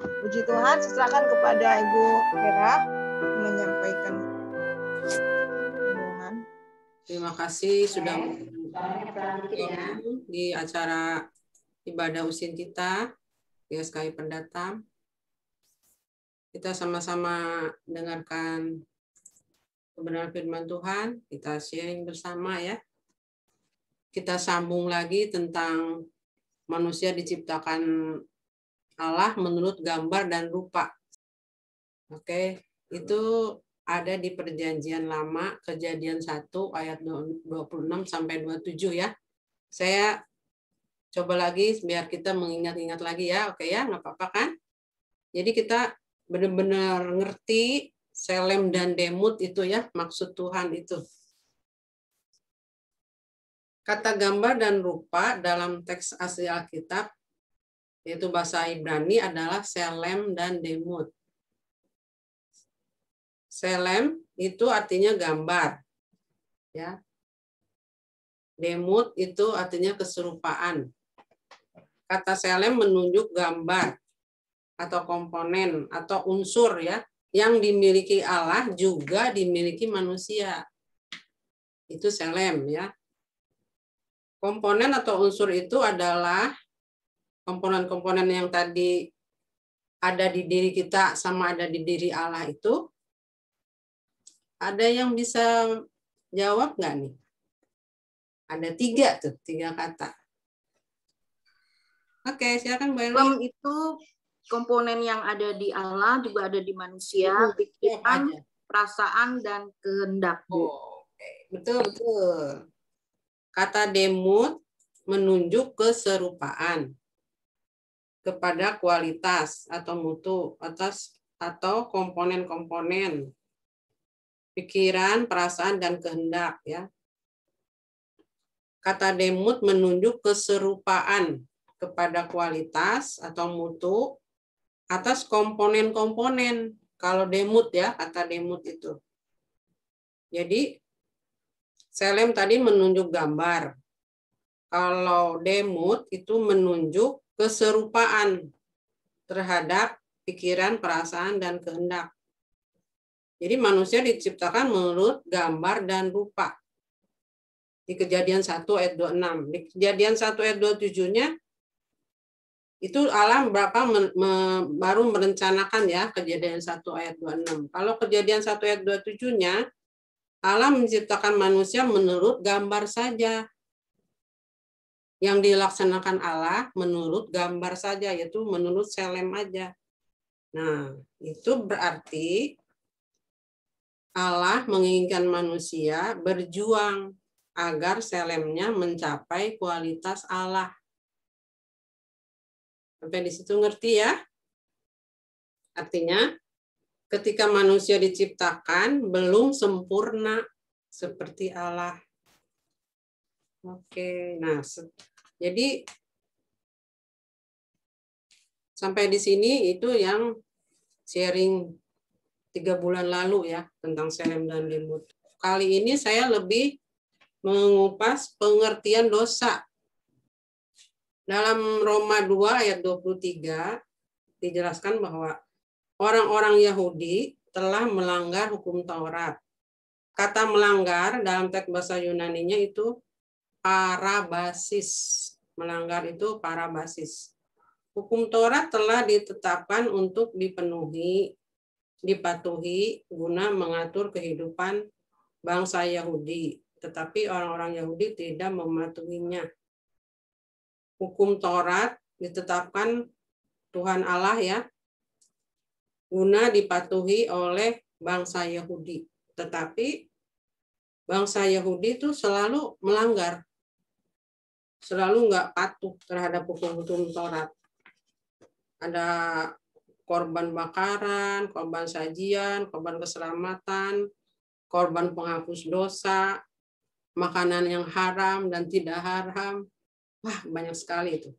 Puji Tuhan, silakan kepada Ibu Hera menyampaikan omongan. Terima kasih sudah gabung di acara ibadah usin kita, GSKI Pendatang. Kita sama-sama dengarkan kebenaran firman Tuhan, kita sharing bersama ya. Kita sambung lagi tentang manusia diciptakan Allah menurut gambar dan rupa. Oke, itu ada di Perjanjian Lama, Kejadian 1 ayat 26 sampai 27 ya. Saya coba lagi biar kita mengingat-ingat lagi ya. Oke ya, nggak apa-apa kan? Jadi kita benar-benar ngerti Selem dan Demut itu ya, maksud Tuhan itu. Kata gambar dan rupa dalam teks asli Alkitab, yaitu bahasa Ibrani adalah Selem dan Demut. Selem itu artinya gambar. Ya. Demut itu artinya keserupaan. Kata Selem menunjuk gambar atau komponen atau unsur ya yang dimiliki Allah juga dimiliki manusia. Itu Selem ya. Komponen atau unsur itu adalah komponen-komponen yang tadi ada di diri kita sama ada di diri Allah itu. Ada yang bisa jawab nggak nih? Ada 3 tuh, 3 kata. Oke, silakan Mbak Eli. Itu komponen yang ada di Allah juga ada di manusia, pikiran, perasaan, dan kehendak. Oke, betul. Kata demut menunjuk keserupaan kepada kualitas atau mutu atau komponen-komponen pikiran, perasaan, dan kehendak ya. Kata demut menunjuk keserupaan kepada kualitas atau mutu atas komponen-komponen. Kalau demut ya, kata demut itu. Jadi Selem tadi menunjuk gambar. Kalau demut itu menunjuk keserupaan terhadap pikiran, perasaan, dan kehendak. Jadi manusia diciptakan menurut gambar dan rupa. Di Kejadian 1 ayat 26. Di Kejadian 1 ayat 27-nya, itu Allah baru merencanakan ya Kejadian 1 ayat 26. Kalau Kejadian 1 ayat 27-nya, Allah menciptakan manusia menurut gambar saja. Yang dilaksanakan Allah menurut gambar saja, yaitu menurut Selem aja. Nah, itu berarti Allah menginginkan manusia berjuang agar Selemnya mencapai kualitas Allah. Sampai di situ ngerti ya? Artinya, ketika manusia diciptakan, belum sempurna seperti Allah. Oke, nah, jadi sampai di sini itu yang sharing 3 bulan lalu ya tentang Selem dan Demut. Kali ini saya lebih mengupas pengertian dosa. Dalam Roma 2 ayat 23 dijelaskan bahwa orang-orang Yahudi telah melanggar hukum Taurat. Kata melanggar dalam teks bahasa Yunaninya itu parabasis. Melanggar itu parabasis. Hukum Taurat telah ditetapkan untuk dipenuhi, dipatuhi guna mengatur kehidupan bangsa Yahudi. Tetapi orang-orang Yahudi tidak mematuhinya. Hukum Taurat ditetapkan Tuhan Allah ya, guna dipatuhi oleh bangsa Yahudi. Tetapi bangsa Yahudi itu selalu melanggar. Selalu nggak patuh terhadap hukum-hukum Taurat. Ada korban bakaran, korban sajian, korban keselamatan, korban penghapus dosa, makanan yang haram dan tidak haram. Wah, banyak sekali itu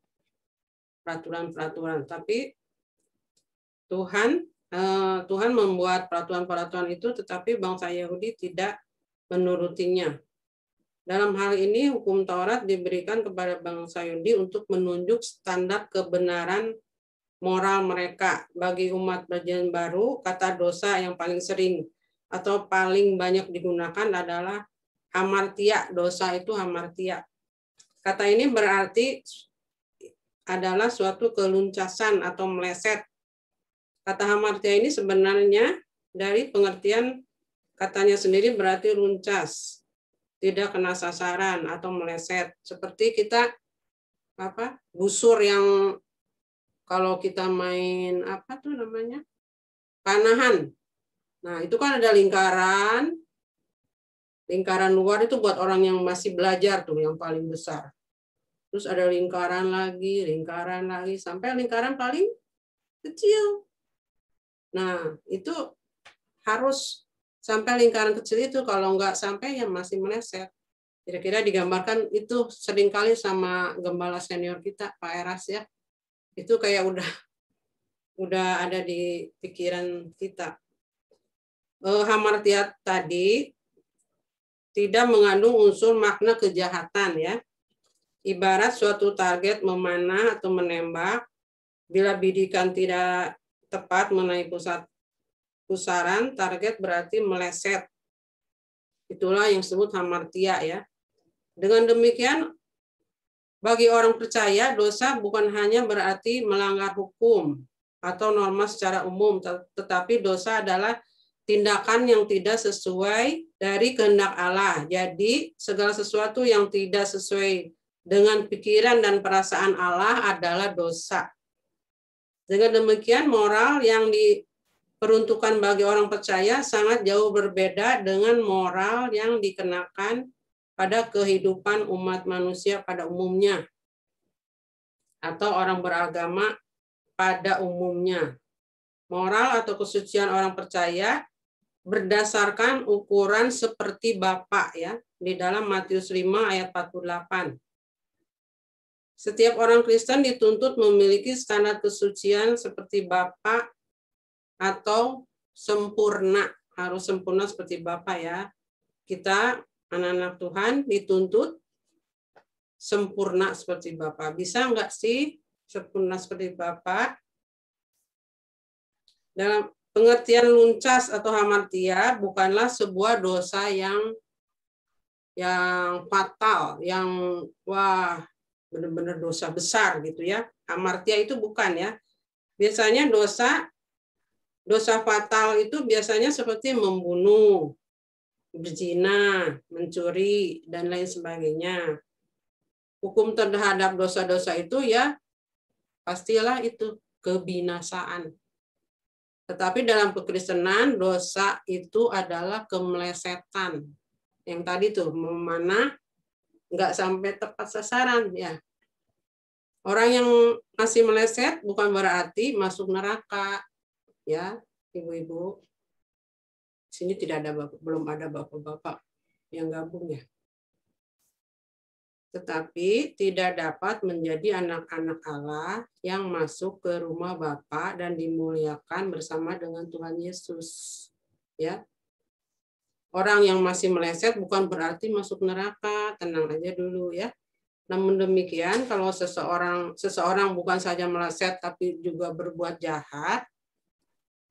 peraturan-peraturan. Tapi Tuhan membuat peraturan-peraturan itu, tetapi bangsa Yahudi tidak menurutinya. Dalam hal ini, hukum Taurat diberikan kepada bangsa Yahudi untuk menunjuk standar kebenaran moral mereka. Bagi umat Perjanjian Baru, kata dosa yang paling sering atau paling banyak digunakan adalah hamartia. Dosa itu hamartia. Kata ini berarti adalah suatu keluncasan atau meleset. Kata hamartia ini sebenarnya dari pengertian katanya sendiri berarti luncas, tidak kena sasaran atau meleset. Seperti kita busur yang kalau kita main apa tuh namanya? Panahan. Nah, itu kan ada lingkaran. Lingkaran luar itu buat orang yang masih belajar tuh yang paling besar. Terus ada lingkaran lagi, sampai lingkaran paling kecil. Nah, itu harus sampai lingkaran kecil itu, kalau nggak sampai ya masih meleset. Kira-kira digambarkan itu seringkali sama gembala senior kita, Pak Eras ya. Itu kayak udah ada di pikiran kita. Hamartia tadi tidak mengandung unsur makna kejahatan ya. Ibarat suatu target memanah atau menembak, bila bidikan tidak tepat mengenai pusaran, target berarti meleset. Itulah yang disebut hamartia ya. Dengan demikian, bagi orang percaya, dosa bukan hanya berarti melanggar hukum atau norma secara umum, tetapi dosa adalah tindakan yang tidak sesuai dari kehendak Allah. Jadi, segala sesuatu yang tidak sesuai dengan pikiran dan perasaan Allah adalah dosa. Dengan demikian, moral yang diperuntukkan bagi orang percaya sangat jauh berbeda dengan moral yang dikenakan pada kehidupan umat manusia pada umumnya atau orang beragama pada umumnya. Moral atau kesucian orang percaya berdasarkan ukuran seperti Bapa ya, di dalam Matius 5 ayat 48. Setiap orang Kristen dituntut memiliki standar kesucian seperti Bapa atau sempurna, harus sempurna seperti Bapa ya. Kita anak-anak Tuhan dituntut sempurna seperti Bapa. Bisa enggak sih sempurna seperti Bapa? Dalam pengertian luncas atau hamartia bukanlah sebuah dosa yang fatal, yang benar-benar dosa besar gitu ya. Hamartia itu bukan ya. Biasanya dosa fatal itu biasanya seperti membunuh, berzina, mencuri, dan lain sebagainya. Hukum terhadap dosa-dosa itu ya pastilah itu kebinasaan. Tetapi dalam kekristenan dosa itu adalah kemelesetan. Yang tadi tuh memanah nggak sampai tepat sasaran ya. Orang yang masih meleset bukan berarti masuk neraka ya, ibu-ibu. Sini belum ada bapak-bapak yang gabung ya. Tetapi tidak dapat menjadi anak-anak Allah yang masuk ke rumah Bapa dan dimuliakan bersama dengan Tuhan Yesus. Ya. Orang yang masih meleset bukan berarti masuk neraka, tenang aja dulu ya. Namun demikian, kalau seseorang bukan saja meleset tapi juga berbuat jahat,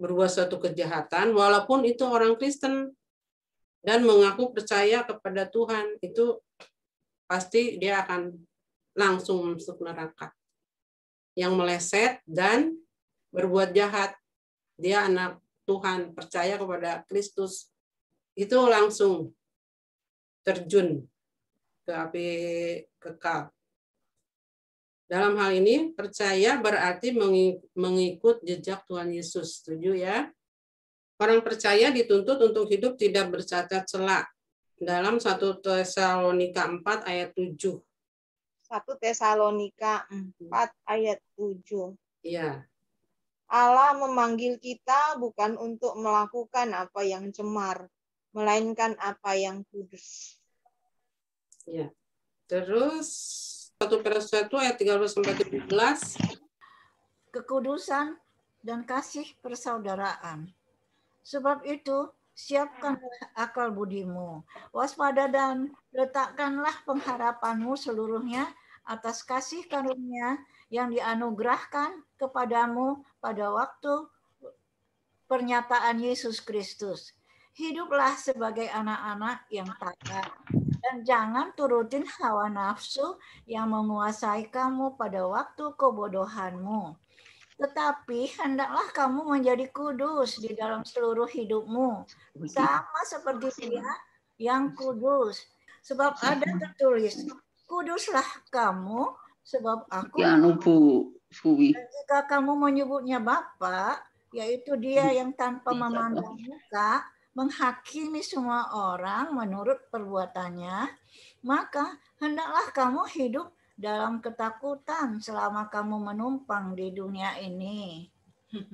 berbuat suatu kejahatan, walaupun itu orang Kristen dan mengaku percaya kepada Tuhan, itu pasti dia akan langsung masuk neraka. Yang meleset dan berbuat jahat, dia anak Tuhan, percaya kepada Kristus, itu langsung terjun ke api kekal. Dalam hal ini, percaya berarti mengikut jejak Tuhan Yesus. Setuju ya? Orang percaya dituntut untuk hidup tidak bercacat celak. Dalam 1 Tesalonika 4 ayat 7. 1 Tesalonika 4 ayat 7. Iya. Allah memanggil kita bukan untuk melakukan apa yang cemar, melainkan apa yang kudus. Ya. Terus 1 Petrus 1 ayat 13-17. Kekudusan dan kasih persaudaraan. Sebab itu, siapkanlah akal budimu, waspada dan letakkanlah pengharapanmu seluruhnya atas kasih karunia yang dianugerahkan kepadamu pada waktu pernyataan Yesus Kristus. Hiduplah sebagai anak-anak yang taat dan jangan turutin hawa nafsu yang menguasai kamu pada waktu kebodohanmu. Tetapi hendaklah kamu menjadi kudus di dalam seluruh hidupmu, sama seperti Dia yang kudus. Sebab ada tertulis, kuduslah kamu, sebab aku. Dan jika kamu menyebutnya Bapa, yaitu Dia yang tanpa memandang muka, menghakimi semua orang menurut perbuatannya, maka hendaklah kamu hidup dalam ketakutan selama kamu menumpang di dunia ini.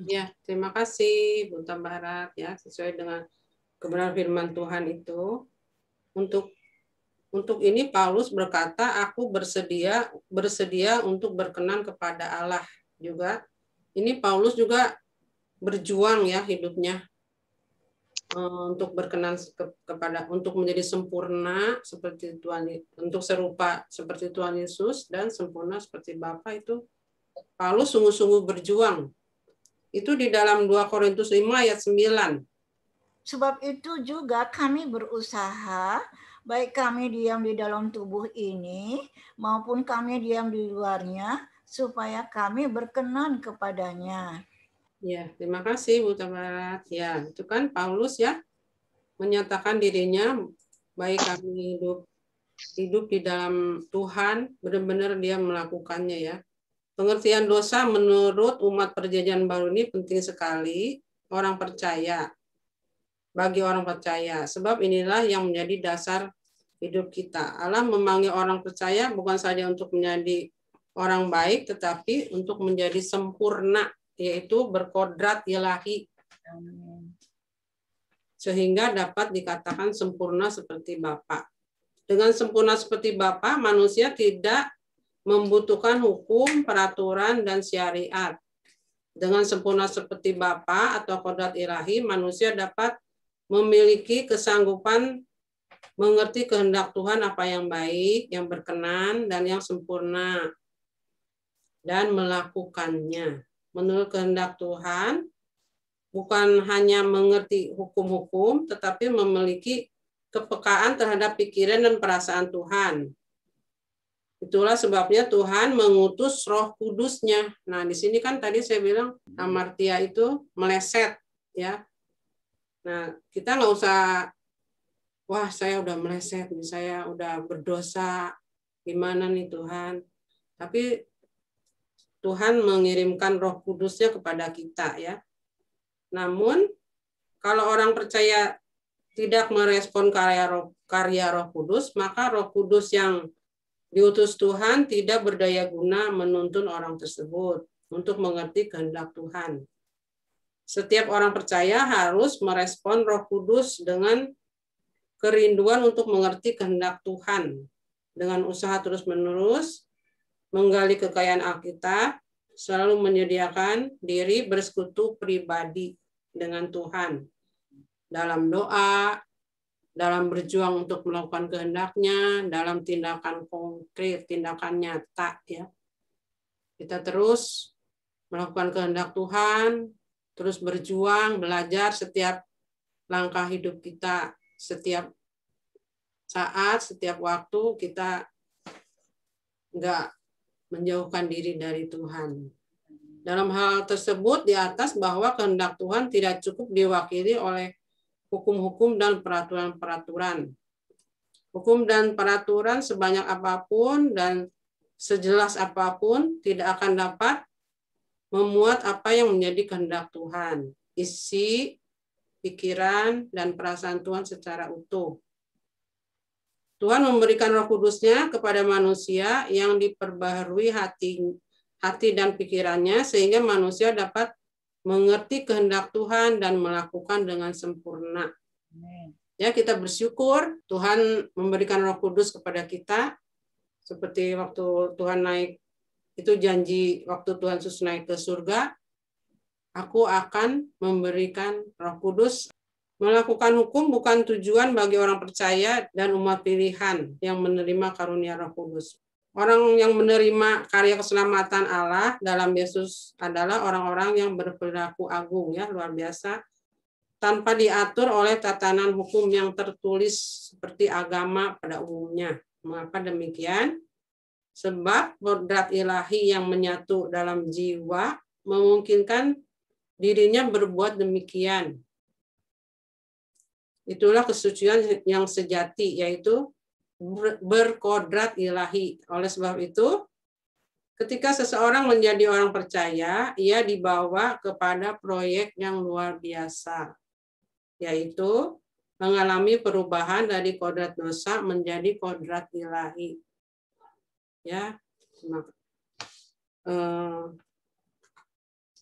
Ya, terima kasih Bu Tambarat ya, sesuai dengan kebenaran firman Tuhan itu. Untuk ini Paulus berkata, aku bersedia untuk berkenan kepada Allah juga. Ini Paulus juga berjuang ya hidupnya untuk berkenan untuk menjadi sempurna seperti Tuhan, untuk serupa seperti Tuhan Yesus dan sempurna seperti Bapa. Itu Paulus sungguh-sungguh berjuang. Itu di dalam 2 Korintus 5 ayat 9. Sebab itu juga kami berusaha, baik kami diam di dalam tubuh ini maupun kami diam di luarnya, supaya kami berkenan kepadanya. Ya, terima kasih Bu Tambarat. Ya, itu kan Paulus ya menyatakan dirinya, baik kami hidup di dalam Tuhan, benar-benar dia melakukannya ya. Pengertian dosa menurut umat perjanjian baru ini penting sekali bagi orang percaya, sebab inilah yang menjadi dasar hidup kita. Allah memanggil orang percaya bukan saja untuk menjadi orang baik, tetapi untuk menjadi sempurna, yaitu berkodrat ilahi, sehingga dapat dikatakan sempurna seperti Bapa. Dengan sempurna seperti Bapa, manusia tidak membutuhkan hukum, peraturan, dan syariat. Dengan sempurna seperti Bapa atau kodrat ilahi, manusia dapat memiliki kesanggupan mengerti kehendak Tuhan, apa yang baik, yang berkenan, dan yang sempurna, dan melakukannya. Menurut kehendak Tuhan, bukan hanya mengerti hukum-hukum, tetapi memiliki kepekaan terhadap pikiran dan perasaan Tuhan. Itulah sebabnya Tuhan mengutus Roh Kudus-Nya. Nah, di sini kan tadi saya bilang hamartia itu meleset, ya. Nah, kita nggak usah, wah saya udah meleset, saya udah berdosa, gimana nih Tuhan. Tapi Tuhan mengirimkan Roh Kudus-Nya kepada kita, ya. Namun, kalau orang percaya tidak merespon karya Roh Kudus, maka Roh Kudus yang diutus Tuhan tidak berdaya guna menuntun orang tersebut untuk mengerti kehendak Tuhan. Setiap orang percaya harus merespon Roh Kudus dengan kerinduan untuk mengerti kehendak Tuhan, dengan usaha terus-menerus menggali kekayaan Alkitab, selalu menyediakan diri bersekutu pribadi dengan Tuhan dalam doa, dalam berjuang untuk melakukan kehendaknya, dalam tindakan konkret, tindakan nyata, ya. Kita terus melakukan kehendak Tuhan, terus berjuang, belajar setiap langkah hidup kita, setiap saat, setiap waktu kita nggak menjauhkan diri dari Tuhan. Dalam hal tersebut di atas bahwa kehendak Tuhan tidak cukup diwakili oleh hukum-hukum dan peraturan-peraturan. Hukum dan peraturan sebanyak apapun dan sejelas apapun tidak akan dapat memuat apa yang menjadi kehendak Tuhan, isi, pikiran, dan perasaan Tuhan secara utuh. Tuhan memberikan Roh Kudus-Nya kepada manusia yang diperbaharui hati dan pikirannya sehingga manusia dapat mengerti kehendak Tuhan dan melakukan dengan sempurna. Ya, kita bersyukur Tuhan memberikan Roh Kudus kepada kita, seperti waktu Tuhan naik, itu janji waktu Tuhan Yesus naik ke surga, aku akan memberikan Roh Kudus. Melakukan hukum bukan tujuan bagi orang percaya dan umat pilihan yang menerima karunia Roh Kudus. Orang yang menerima karya keselamatan Allah dalam Yesus adalah orang-orang yang berperilaku agung, ya, luar biasa, tanpa diatur oleh tatanan hukum yang tertulis seperti agama pada umumnya. Mengapa demikian? Sebab kodrat ilahi yang menyatu dalam jiwa memungkinkan dirinya berbuat demikian. Itulah kesucian yang sejati, yaitu berkodrat ilahi. Oleh sebab itu, ketika seseorang menjadi orang percaya, ia dibawa kepada proyek yang luar biasa, yaitu mengalami perubahan dari kodrat dosa menjadi kodrat ilahi. Ya,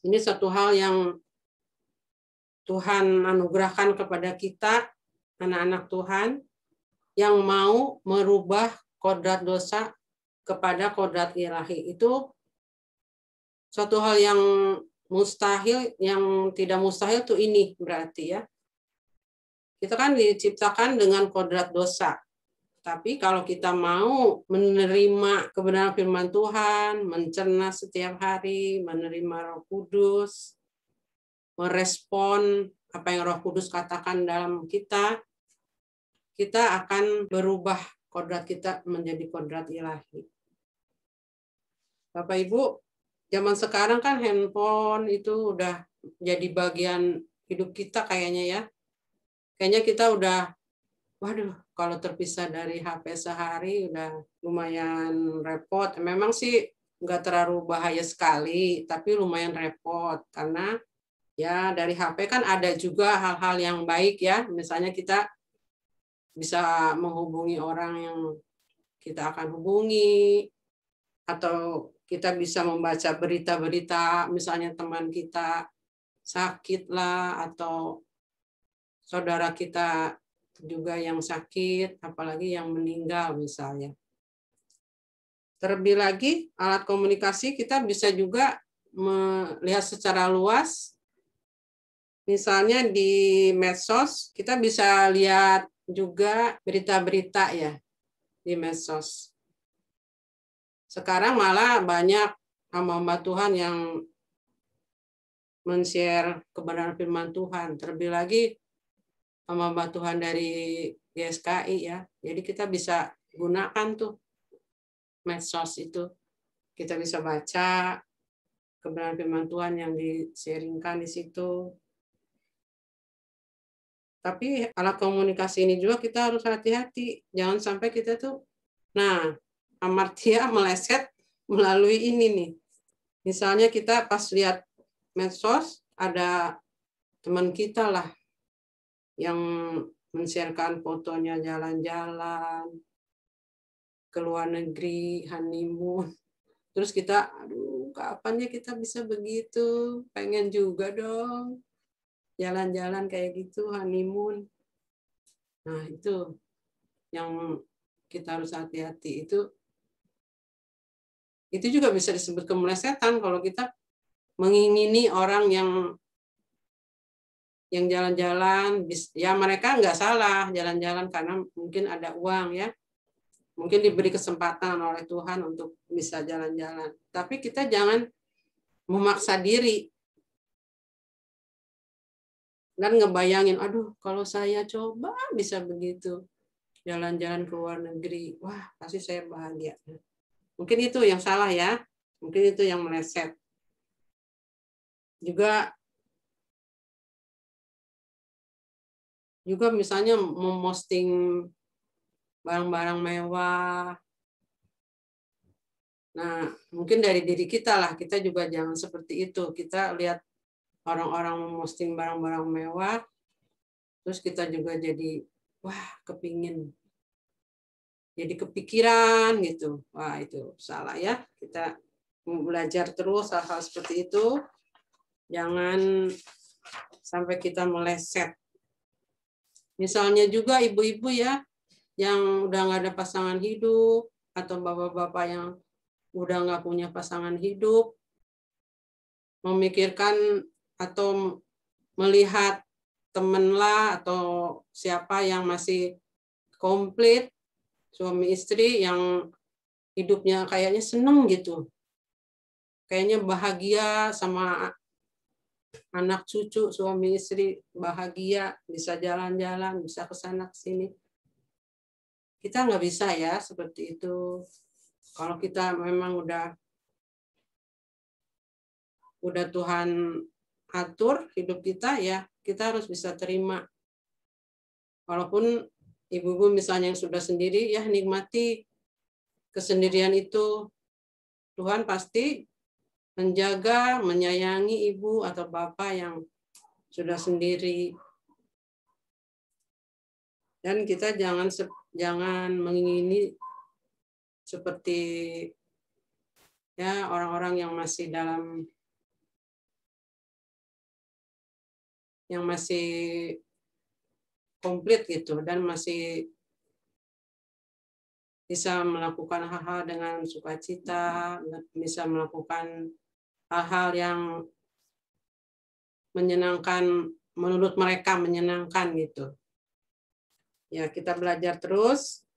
ini satu hal yang Tuhan anugerahkan kepada kita, anak-anak Tuhan, yang mau merubah kodrat dosa kepada kodrat ilahi. Itu suatu hal yang mustahil, yang tidak mustahil itu ini berarti, ya. Kita kan diciptakan dengan kodrat dosa. Tapi kalau kita mau menerima kebenaran firman Tuhan, mencerna setiap hari, menerima Roh Kudus, merespon apa yang Roh Kudus katakan dalam kita akan berubah kodrat kita menjadi kodrat ilahi. Bapak Ibu, zaman sekarang kan handphone itu udah jadi bagian hidup kita kayaknya, ya. Kayaknya kita udah, waduh, kalau terpisah dari HP sehari udah lumayan repot. Memang sih nggak terlalu bahaya sekali, tapi lumayan repot. Karena ya dari HP kan ada juga hal-hal yang baik, ya. Misalnya kita bisa menghubungi orang yang kita akan hubungi, atau kita bisa membaca berita-berita, misalnya teman kita sakit lah, atau saudara kita juga yang sakit, apalagi yang meninggal misalnya. Terlebih lagi, alat komunikasi kita bisa juga melihat secara luas. Misalnya di medsos, kita bisa lihat juga berita-berita, ya, di medsos. Sekarang malah banyak hamba-hamba Tuhan yang men-share kebenaran firman Tuhan. Terlebih lagi hamba-hamba Tuhan dari GSKI, ya. Jadi kita bisa gunakan tuh medsos itu. Kita bisa baca kebenaran firman Tuhan yang di-sharingkan di situ. Tapi alat komunikasi ini juga kita harus hati-hati. Jangan sampai kita tuh, amartia meleset melalui ini nih. Misalnya kita pas lihat medsos, ada teman kita lah yang men-sharekan fotonya jalan-jalan ke luar negeri, honeymoon. Terus kita, aduh, kapannya kita bisa begitu? Pengen juga dong jalan-jalan kayak gitu, honeymoon. Nah, itu yang kita harus hati-hati. Itu juga bisa disebut kemelesetan kalau kita mengingini orang yang jalan-jalan. Ya, mereka nggak salah jalan-jalan karena mungkin ada uang, ya. Mungkin diberi kesempatan oleh Tuhan untuk bisa jalan-jalan. Tapi kita jangan memaksa diri. Dan ngebayangin, aduh, kalau saya coba bisa begitu. Jalan-jalan ke luar negeri. Wah, pasti saya bahagia. Mungkin itu yang salah, ya. Mungkin itu yang meleset. Juga misalnya memposting barang-barang mewah. Nah, mungkin dari diri kita lah, kita juga jangan seperti itu. Kita lihat orang-orang memposting barang-barang mewah, terus kita juga jadi, wah, kepingin. Jadi kepikiran gitu. Wah, itu salah, ya. Kita belajar terus hal-hal seperti itu. Jangan sampai kita meleset. Misalnya juga ibu-ibu, ya, yang udah nggak ada pasangan hidup, atau bapak-bapak yang udah nggak punya pasangan hidup, memikirkan atau melihat temen lah atau siapa yang masih komplit, suami istri yang hidupnya kayaknya seneng gitu. Kayaknya bahagia sama anak cucu, suami istri bahagia, bisa jalan-jalan, bisa ke sana ke sini. Kita nggak bisa ya seperti itu. Kalau kita memang udah Tuhan atur hidup kita, ya kita harus bisa terima. Walaupun ibu-ibu misalnya yang sudah sendiri, ya nikmati kesendirian itu. Tuhan pasti menjaga, menyayangi ibu atau bapak yang sudah sendiri. Dan kita jangan mengingini seperti ya orang-orang yang masih komplit gitu dan masih bisa melakukan hal-hal dengan sukacita, bisa melakukan hal-hal yang menyenangkan, menurut mereka menyenangkan gitu. Ya, kita belajar terus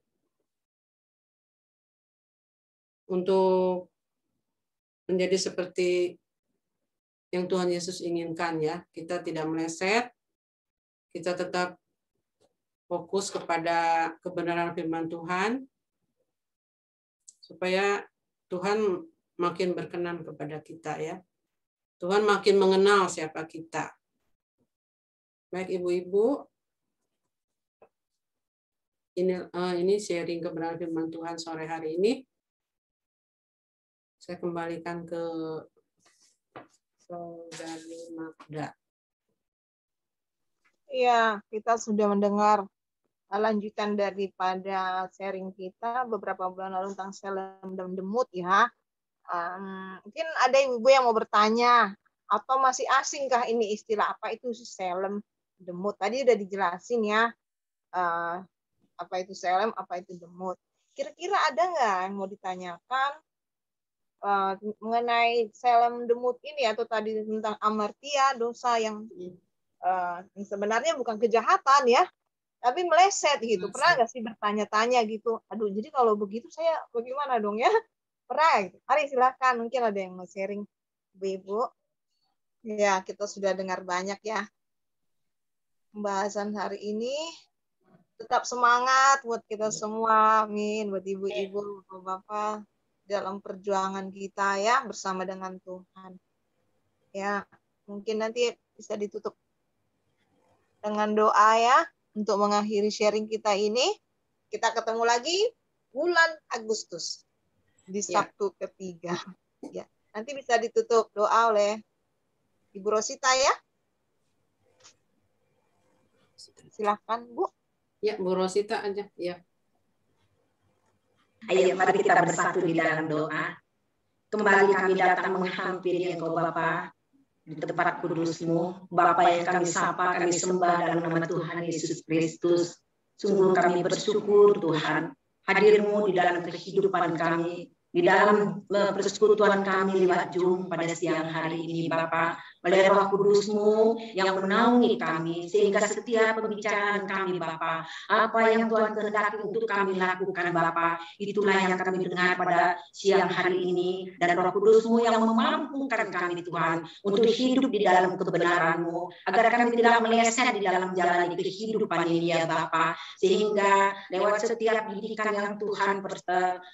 untuk menjadi seperti yang Tuhan Yesus inginkan ya. Kita tidak meleset, kita tetap fokus kepada kebenaran firman Tuhan, supaya Tuhan makin berkenan kepada kita ya. Tuhan makin mengenal siapa kita. Baik ibu-ibu, ini sharing kebenaran firman Tuhan sore hari ini. Saya kembalikan ke Saudari Magda. Iya, kita sudah mendengar lanjutan daripada sharing kita beberapa bulan lalu tentang Selem dan Demut ya. Mungkin ada ibu yang mau bertanya, atau masih asingkah ini istilah apa itu Selem Demut? Tadi udah dijelasin ya, apa itu Selem, apa itu Demut. Kira-kira ada nggak yang mau ditanyakan mengenai Selem Demut ini, atau tadi tentang amartia, dosa yang sebenarnya bukan kejahatan ya, tapi meleset gitu. Pernah nggak sih bertanya-tanya gitu, aduh jadi kalau begitu saya bagaimana dong ya? Pernah gitu. Mari silahkan, mungkin ada yang mau sharing ibu-ibu. Ya, kita sudah dengar banyak ya pembahasan hari ini. Tetap semangat buat kita semua, amin, buat ibu-ibu, bapak-bapak dalam perjuangan kita ya bersama dengan Tuhan. Ya, mungkin nanti bisa ditutup dengan doa ya untuk mengakhiri sharing kita ini. Kita ketemu lagi bulan Agustus di Sabtu ketiga. Ya, nanti bisa ditutup doa oleh Ibu Rosita ya. Silahkan Bu. Ya, Bu Rosita aja. Ya. Ayo mari kita bersatu di dalam doa. Kembali kami datang menghampiri Engkau Bapa di tempat kudus-Mu. Bapa yang kami sapa, kami sembah dalam nama Tuhan Yesus Kristus. Sungguh kami bersyukur Tuhan, hadir-Mu di dalam kehidupan kami, di dalam persekutuan kami lewat Zoom pada siang hari ini Bapa. Oleh Roh Kudus-Mu yang menaungi kami, sehingga setiap pembicaraan kami Bapa, apa yang Tuhan kehendaki untuk kami lakukan Bapa, itulah yang kami dengar pada siang hari ini. Dan Roh Kudus-Mu yang memampukan kami Tuhan untuk hidup di dalam kebenaran-Mu, agar kami tidak meleset di dalam jalan kehidupan ini ya Bapa, sehingga lewat setiap didikan yang Tuhan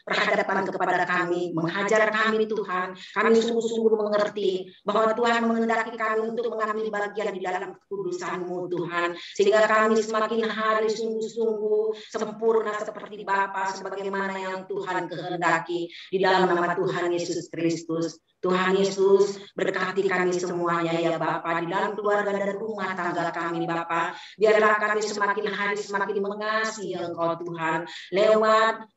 perhadapkan kepada kami, menghajar kami Tuhan, kami sungguh-sungguh mengerti bahwa Tuhan mengendaki kami untuk mengambil bagian di dalam kekudusan-Mu Tuhan, sehingga kami semakin hari sungguh-sungguh sempurna seperti Bapa, sebagaimana yang Tuhan kehendaki di dalam nama Tuhan Yesus Kristus. Tuhan Yesus berkati kami semuanya ya Bapa, di dalam keluarga dan rumah tangga kami Bapa. Biarlah kami semakin hari semakin mengasihi Engkau Tuhan lewat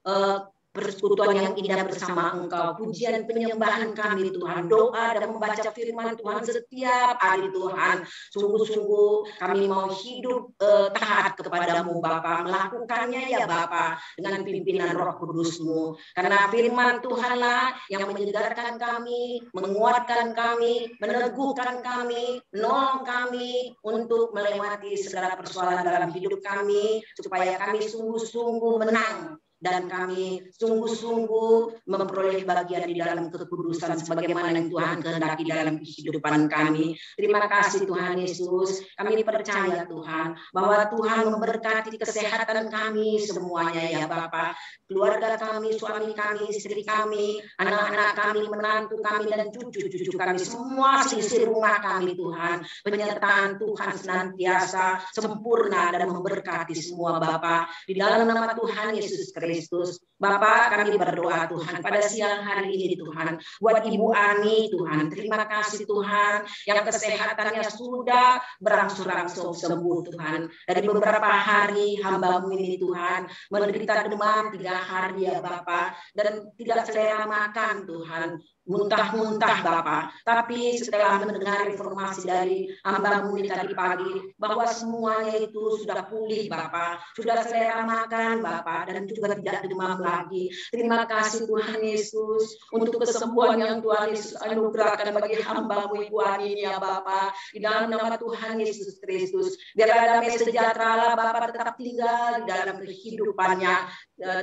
persekutuan yang indah bersama Engkau, pujian penyembahan kami Tuhan, doa dan membaca firman Tuhan setiap hari Tuhan. Sungguh-sungguh kami mau hidup taat kepada-Mu Bapa, melakukannya ya Bapa dengan pimpinan Roh Kudus-Mu. Karena firman Tuhanlah yang menyegarkan kami, menguatkan kami, meneguhkan kami, menolong kami untuk melewati segala persoalan dalam hidup kami, supaya kami sungguh-sungguh menang dan kami sungguh-sungguh memperoleh bagian di dalam kekudusan sebagaimana yang Tuhan kehendaki dalam kehidupan kami. Terima kasih Tuhan Yesus. Kami percaya Tuhan bahwa Tuhan memberkati kesehatan kami semuanya ya Bapa. Keluarga kami, suami kami, istri kami, anak-anak kami, menantu kami dan cucu-cucu kami, semua seisi rumah kami Tuhan. Penyertaan Tuhan senantiasa sempurna dan memberkati semua Bapa. Di dalam nama Tuhan Yesus Kristus, Bapa kami berdoa Tuhan pada siang hari ini Tuhan, buat Ibu Ani Tuhan, terima kasih Tuhan yang kesehatannya sudah berangsur-angsur sembuh Tuhan. Dari beberapa hari hamba-Mu ini Tuhan menderita demam 3 hari ya Bapa, dan tidak selera makan Tuhan, muntah-muntah Bapa. Tapi setelah mendengar informasi dari hamba-Mu ini tadi pagi bahwa semuanya itu sudah pulih Bapa, sudah selera makan Bapa, dan juga tidak demam lagi. Terima kasih Tuhan Yesus untuk kesembuhan yang Tuhan Yesus anugerahkan bagi hamba-Mu Ibu Ani ini ya Bapa. Di dalam nama Tuhan Yesus Kristus, biar damai sejahtera Bapa tetap tinggal di dalam kehidupannya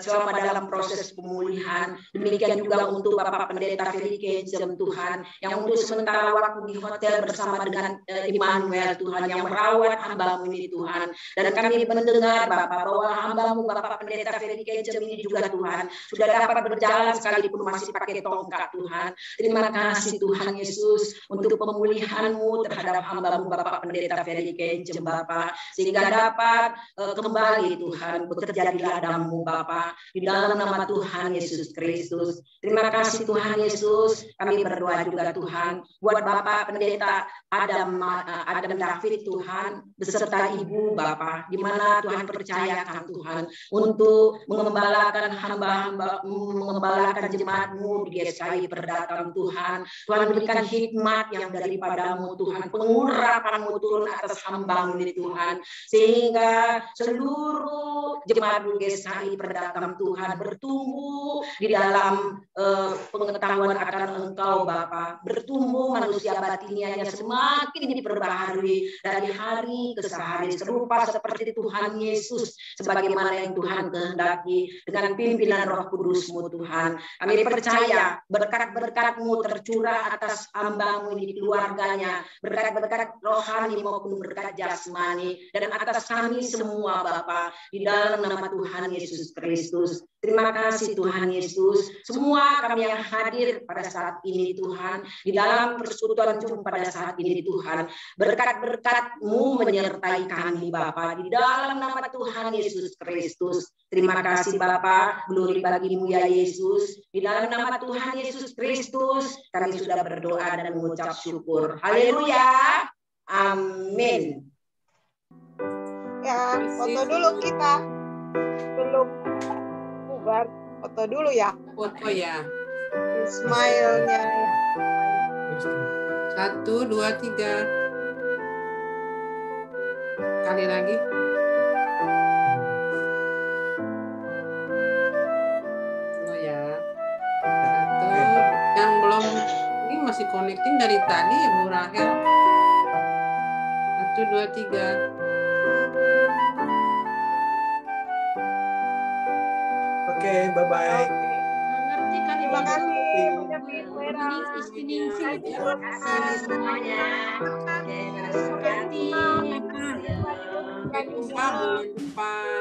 selama dalam proses pemulihan. Demikian juga untuk Bapak Pendeta Ferry Kenjem Tuhan, yang untuk sementara waktu di hotel bersama dengan Immanuel Tuhan, yang merawat hamba-Mu ini Tuhan. Dan kami mendengar Bapak bahwa hamba-Mu Bapak Pendeta Ferry Kenjem ini juga Tuhan sudah dapat berjalan sekalipun masih pakai tongkat Tuhan. Terima kasih Tuhan Yesus untuk pemulihan-Mu terhadap hamba-Mu Bapak Pendeta Ferry Kenjem Bapak, sehingga dapat kembali Tuhan bekerja di ladang-Mu Bapak, di dalam nama Tuhan Yesus Kristus. Terima kasih Tuhan Yesus. Kami berdoa juga Tuhan buat Bapak Pendeta Adam David Tuhan beserta Ibu Bapak, di mana Tuhan percayakan Tuhan untuk mengembalakan hamba-hamba, mengembalakan jemaat-Mu di GSKI Perdatang Tuhan. Tuhan berikan hikmat yang daripada-Mu Tuhan, pengurapan-Mu turun atas hamba-Mu ini Tuhan, sehingga seluruh jemaat GSKI Perdatang Tuhan bertumbuh di dalam pengetahuan akan Engkau Bapa, bertumbuh manusia batinnya semakin diperbaharui dari hari ke hari serupa seperti Tuhan Yesus, sebagaimana yang Tuhan kehendaki dengan pimpinan Roh Kudus-Mu Tuhan. Kami percaya berkat-berkat-Mu tercurah atas hamba-Mu ini, keluarganya, berkat-berkat rohani maupun berkat jasmani, dan atas kami semua Bapa, di dalam nama Tuhan Yesus Kristus. Terima kasih Tuhan Yesus. Semua kami yang hadir pada saat ini Tuhan, di dalam persekutuan Zoom pada saat ini Tuhan, berkat-berkat-Mu menyertai kami Bapa, di dalam nama Tuhan Yesus Kristus. Terima kasih Bapa, glory bagi-Mu ya Yesus. Di dalam nama Tuhan Yesus Kristus kami sudah berdoa dan mengucap syukur. Haleluya. Amin. Ya, foto dulu kita. Belum bubar, foto dulu ya. Foto ya. Smile-nya. 1, 2, 3. Kali lagi. Oh ya. 1. Yang belum, ini masih connecting dari tadi ya Bu Rahel. 1, 2, 3. Oke, bye-bye. Ngerti kan? Terima kasih. Terima kasih semuanya. Jumpa bulan depan.